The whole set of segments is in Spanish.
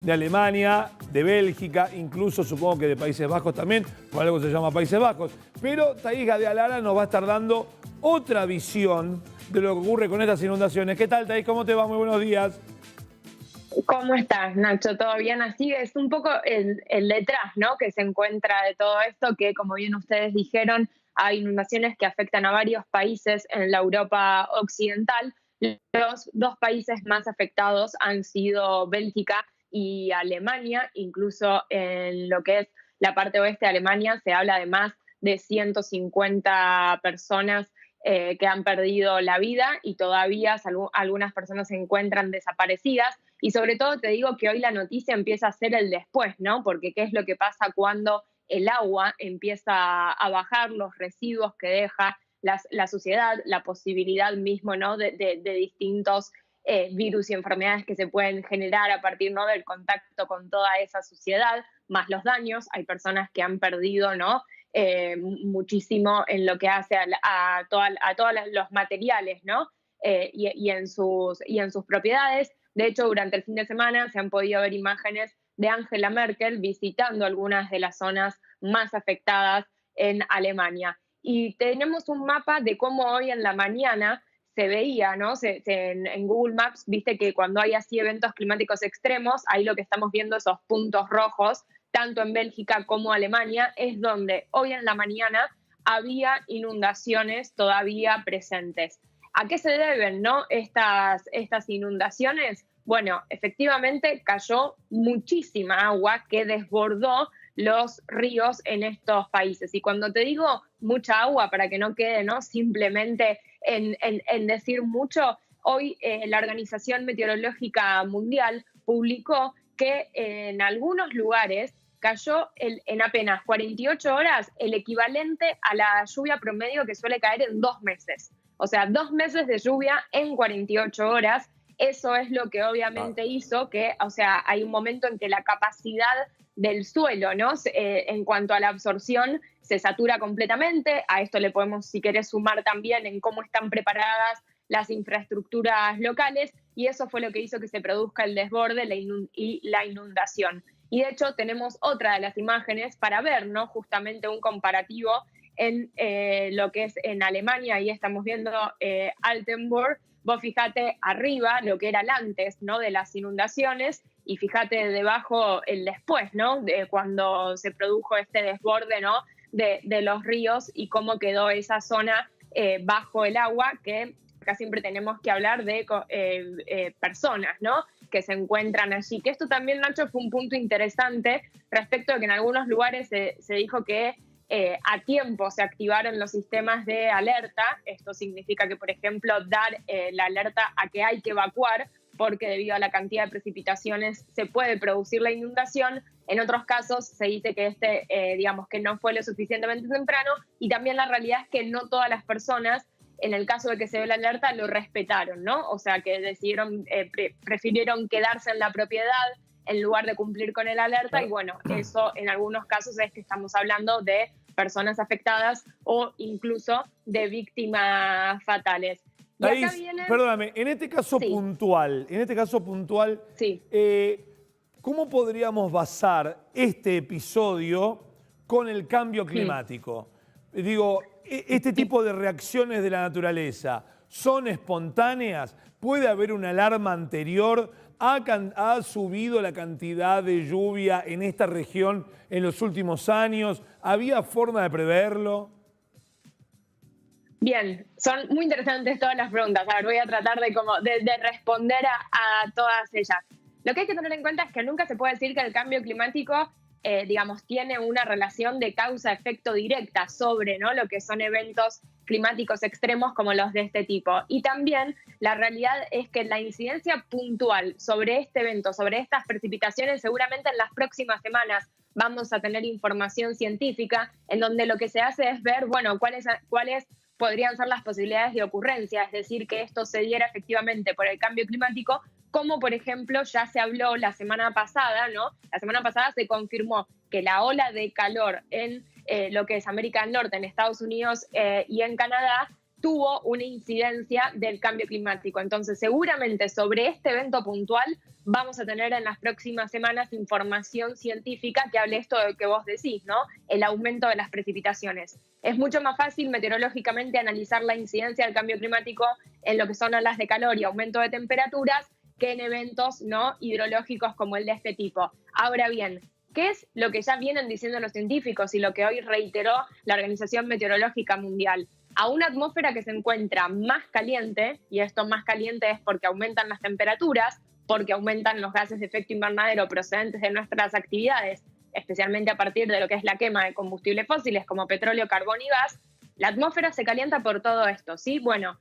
de Alemania, de Bélgica, incluso supongo que de Países Bajos también, por algo se llama Países Bajos. Pero Thaís Gadialara nos va a estar dando otra visión de lo que ocurre con estas inundaciones. ¿Qué tal, Thaís? ¿Cómo te va? Muy buenos días. ¿Cómo estás, Nacho? ¿Todo bien? Así es un poco el detrás, ¿no? Que se encuentra de todo esto, que como bien ustedes dijeron, hay inundaciones que afectan a varios países en la Europa occidental. Los dos países más afectados han sido Bélgica y Alemania. Incluso en lo que es la parte oeste de Alemania se habla de más de 150 personas que han perdido la vida y todavía algunas personas se encuentran desaparecidas. Y sobre todo te digo que hoy la noticia empieza a ser el después, ¿no? Porque qué es lo que pasa cuando el agua empieza a bajar, los residuos que deja la sociedad, la posibilidad mismo, ¿no? de distintos virus y enfermedades que se pueden generar a partir, ¿no? del contacto con toda esa suciedad, más los daños. Hay personas que han perdido, ¿no? Muchísimo en lo que hace a todos los materiales, ¿no? Y en sus propiedades. De hecho, durante el fin de semana se han podido ver imágenes de Angela Merkel visitando algunas de las zonas más afectadas en Alemania. Y tenemos un mapa de cómo hoy en la mañana se veía, ¿no? En Google Maps, viste que cuando hay así eventos climáticos extremos, ahí lo que estamos viendo, esos puntos rojos, tanto en Bélgica como Alemania, es donde hoy en la mañana había inundaciones todavía presentes. ¿A qué se deben, no, estas inundaciones? Bueno, efectivamente cayó muchísima agua que desbordó los ríos en estos países. Y cuando te digo mucha agua, para que no quede, ¿no? simplemente en decir mucho, hoy la Organización Meteorológica Mundial publicó que en algunos lugares cayó en apenas 48 horas el equivalente a la lluvia promedio que suele caer en 2 meses. O sea, 2 meses de lluvia en 48 horas. Eso es lo que obviamente hizo que, o sea, hay un momento en que la capacidad del suelo, ¿no? En cuanto a la absorción, se satura completamente. A esto le podemos, si querés, sumar también en cómo están preparadas las infraestructuras locales, y eso fue lo que hizo que se produzca el desborde y la inundación. Y de hecho tenemos otra de las imágenes para ver, ¿no? Justamente un comparativo en lo que es en Alemania. Ahí estamos viendo Altenburg. Vos fijate arriba lo que era el antes, ¿no? de las inundaciones, y fíjate debajo el después, ¿no? de cuando se produjo este desborde, ¿no? de los ríos, y cómo quedó esa zona bajo el agua, que acá siempre tenemos que hablar de personas, ¿no? que se encuentran allí. Que esto también, Nacho, fue un punto interesante respecto a que en algunos lugares se dijo que a tiempo se activaron los sistemas de alerta. Esto significa que, por ejemplo, dar la alerta a que hay que evacuar, porque debido a la cantidad de precipitaciones se puede producir la inundación. En otros casos se dice que digamos que no fue lo suficientemente temprano, y también la realidad es que no todas las personas, en el caso de que se dé la alerta, lo respetaron, ¿no? O sea, que decidieron, prefirieron quedarse en la propiedad en lugar de cumplir con el alerta. Y bueno, eso en algunos casos es que estamos hablando de personas afectadas o incluso de víctimas fatales. Y acá Thaís, viene... perdóname, en este caso Sí, puntual, sí. ¿cómo podríamos basar este episodio con el cambio Mm. climático? Digo, este tipo de reacciones de la naturaleza, ¿son espontáneas? ¿Puede haber una alarma anterior? ¿Ha subido la cantidad de lluvia en esta región en los últimos años? ¿Había forma de preverlo? Bien, son muy interesantes todas las preguntas. A ver, voy a tratar de responder a todas ellas. Lo que hay que tener en cuenta es que nunca se puede decir que el cambio climático, digamos, tiene una relación de causa-efecto directa sobre, ¿no? lo que son eventos climáticos extremos como los de este tipo. Y también la realidad es que la incidencia puntual sobre este evento, sobre estas precipitaciones, seguramente en las próximas semanas vamos a tener información científica en donde lo que se hace es ver, bueno, cuáles podrían ser las posibilidades de ocurrencia, es decir, que esto se diera efectivamente por el cambio climático, como por ejemplo ya se habló la semana pasada, ¿no? La semana pasada se confirmó que la ola de calor en lo que es América del Norte, en Estados Unidos y en Canadá, tuvo una incidencia del cambio climático. Entonces, seguramente sobre este evento puntual vamos a tener en las próximas semanas información científica que hable esto de que vos decís, ¿no? El aumento de las precipitaciones. Es mucho más fácil meteorológicamente analizar la incidencia del cambio climático en lo que son olas de calor y aumento de temperaturas que en eventos, ¿no?, hidrológicos como el de este tipo. Ahora bien, ¿qué es lo que ya vienen diciendo los científicos y lo que hoy reiteró la Organización Meteorológica Mundial? A una atmósfera que se encuentra más caliente, y esto más caliente es porque aumentan las temperaturas, porque aumentan los gases de efecto invernadero procedentes de nuestras actividades, especialmente a partir de lo que es la quema de combustibles fósiles como petróleo, carbón y gas, la atmósfera se calienta por todo esto, ¿sí? Bueno,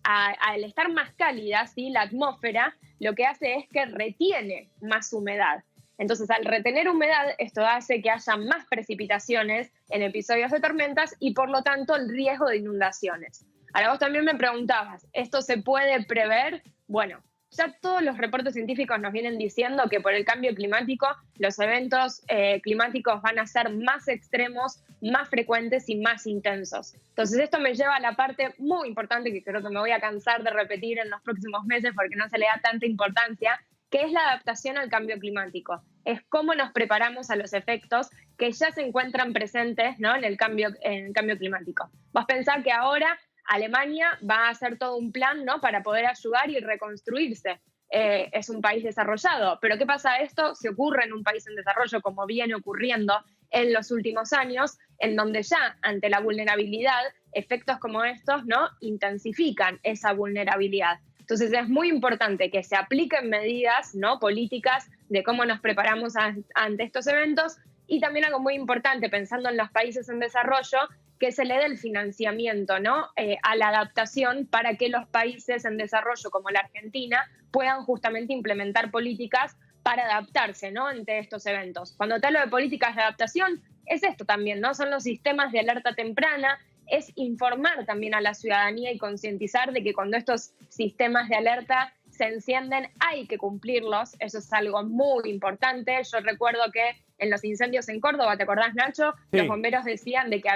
al estar más cálida, ¿sí?, la atmósfera lo que hace es que retiene más humedad. Entonces, al retener humedad, esto hace que haya más precipitaciones en episodios de tormentas y, por lo tanto, el riesgo de inundaciones. Ahora, vos también me preguntabas, ¿esto se puede prever? Bueno, ya todos los reportes científicos nos vienen diciendo que por el cambio climático los eventos climáticos van a ser más extremos, más frecuentes y más intensos. Entonces esto me lleva a la parte muy importante que creo que me voy a cansar de repetir en los próximos meses porque no se le da tanta importancia, que es la adaptación al cambio climático. Es cómo nos preparamos a los efectos que ya se encuentran presentes, ¿no?, en el cambio climático. Vos pensás que ahora Alemania va a hacer todo un plan, ¿no?, para poder ayudar y reconstruirse. Es un país desarrollado, pero ¿qué pasa esto? Si ocurre en un país en desarrollo, como viene ocurriendo en los últimos años, en donde ya ante la vulnerabilidad, efectos como estos, ¿no?, intensifican esa vulnerabilidad. Entonces es muy importante que se apliquen medidas, ¿no?, políticas de cómo nos preparamos ante estos eventos, y también algo muy importante, pensando en los países en desarrollo, que se le dé el financiamiento, ¿no?, a la adaptación para que los países en desarrollo como la Argentina puedan justamente implementar políticas para adaptarse, ¿no?, ante estos eventos. Cuando te hablo de políticas de adaptación, es esto también, ¿no? Son los sistemas de alerta temprana, es informar también a la ciudadanía y concientizar de que cuando estos sistemas de alerta se encienden hay que cumplirlos. Eso es algo muy importante. Yo recuerdo que en los incendios en Córdoba, ¿te acordás, Nacho? Sí. Los bomberos decían de que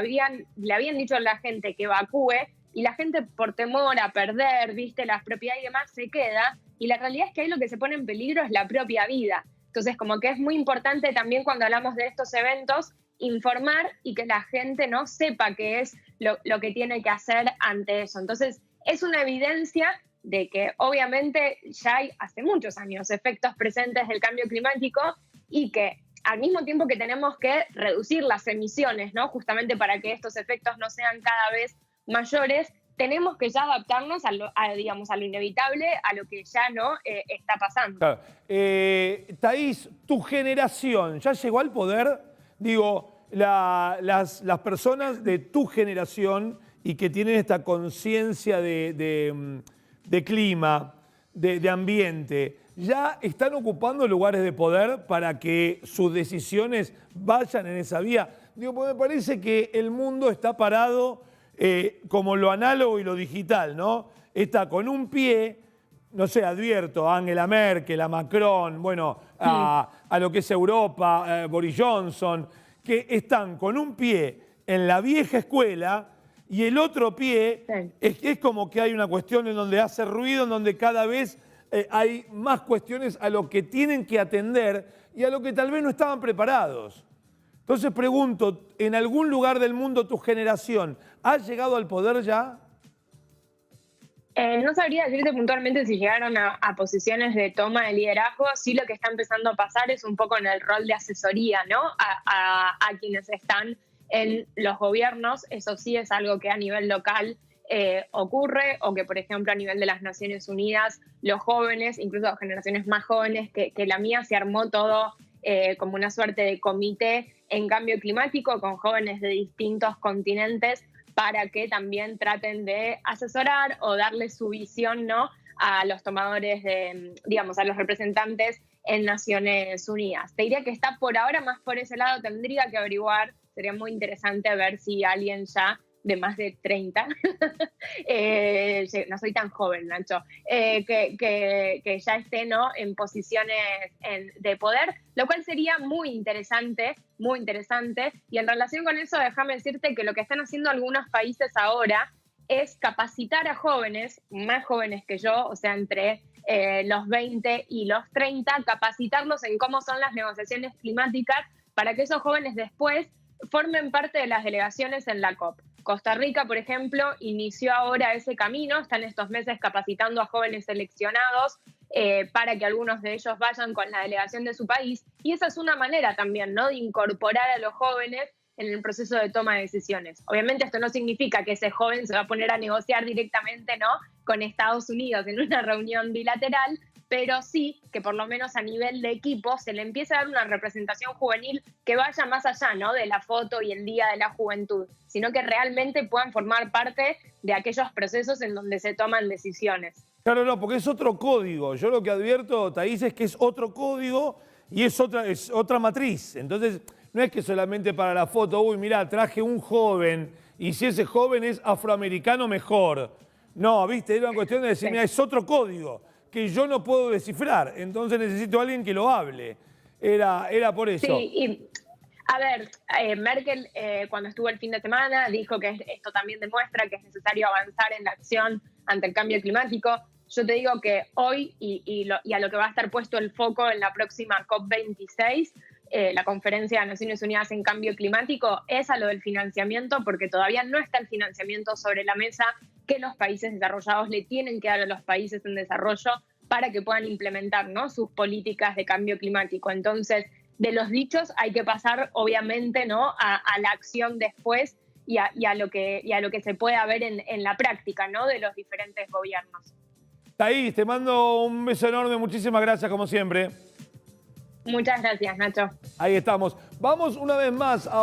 le habían dicho a la gente que evacúe y la gente por temor a perder, viste, las propiedades y demás se queda, y la realidad es que ahí lo que se pone en peligro es la propia vida. Entonces, como que es muy importante también cuando hablamos de estos eventos, informar y que la gente no sepa qué es lo que tiene que hacer ante eso. Entonces, es una evidencia de que obviamente ya hay hace muchos años efectos presentes del cambio climático y que al mismo tiempo que tenemos que reducir las emisiones, ¿no?, justamente para que estos efectos no sean cada vez mayores, tenemos que ya adaptarnos digamos, a lo inevitable, a lo que ya no está pasando. Claro. Thaís, tu generación, ¿ya llegó al poder? Digo, las personas de tu generación y que tienen esta conciencia de clima, de ambiente, ¿ya están ocupando lugares de poder para que sus decisiones vayan en esa vía? Digo, porque me parece que el mundo está parado como lo análogo y lo digital, ¿no? Está con un pie, no sé, advierto, a Angela Merkel, a Macron, bueno, a lo que es Europa, Boris Johnson, que están con un pie en la vieja escuela y el otro pie es como que hay una cuestión en donde hace ruido, en donde cada vez hay más cuestiones a lo que tienen que atender y a lo que tal vez no estaban preparados. Entonces pregunto, ¿en algún lugar del mundo tu generación ha llegado al poder ya? No sabría decirte puntualmente si llegaron a posiciones de toma de liderazgo. Sí, lo que está empezando a pasar es un poco en el rol de asesoría, ¿no?, a quienes están en los gobiernos. Eso sí es algo que a nivel local ocurre, o que, por ejemplo, a nivel de las Naciones Unidas, los jóvenes, incluso generaciones más jóvenes que la mía, se armó todo como una suerte de comité en cambio climático con jóvenes de distintos continentes para que también traten de asesorar o darle su visión, ¿no?, a los tomadores digamos, a los representantes en Naciones Unidas. Te diría que está por ahora más por ese lado, tendría que averiguar, sería muy interesante ver si alguien ya de más de 30, no soy tan joven, Nacho, que ya esté, ¿no?, en posiciones de poder, lo cual sería muy interesante, y en relación con eso déjame decirte que lo que están haciendo algunos países ahora es capacitar a jóvenes, más jóvenes que yo, o sea, entre los 20 y los 30, capacitarlos en cómo son las negociaciones climáticas para que esos jóvenes después formen parte de las delegaciones en la COP. Costa Rica, por ejemplo, inició ahora ese camino, están estos meses capacitando a jóvenes seleccionados para que algunos de ellos vayan con la delegación de su país, y esa es una manera también, ¿no?, de incorporar a los jóvenes en el proceso de toma de decisiones. Obviamente esto no significa que ese joven se va a poner a negociar directamente, ¿no?, con Estados Unidos en una reunión bilateral, pero sí que por lo menos a nivel de equipo se le empiece a dar una representación juvenil que vaya más allá, ¿no?, de la foto y el Día de la Juventud, sino que realmente puedan formar parte de aquellos procesos en donde se toman decisiones. Claro, no, porque es otro código. Yo lo que advierto, Thaís, es que es otro código y es otra matriz. Entonces, no es que solamente para la foto, uy, mirá, traje un joven y si ese joven es afroamericano, mejor. No, viste, era una cuestión de decir, Sí. mira, es otro código que yo no puedo descifrar, entonces necesito a alguien que lo hable. Era por eso. Sí, y a ver, Merkel cuando estuvo el fin de semana dijo que esto también demuestra que es necesario avanzar en la acción ante el cambio climático. Yo te digo que hoy, y a lo que va a estar puesto el foco en la próxima COP26, la Conferencia de Naciones Unidas en Cambio Climático, es a lo del financiamiento, porque todavía no está el financiamiento sobre la mesa que los países desarrollados le tienen que dar a los países en desarrollo para que puedan implementar, ¿no?, sus políticas de cambio climático. Entonces, de los dichos hay que pasar, obviamente, ¿no?, a la acción después y a lo que se pueda ver en la práctica, ¿no?, de los diferentes gobiernos. Thaís, te mando un beso enorme, muchísimas gracias como siempre. Muchas gracias, Nacho. Ahí estamos. Vamos una vez más a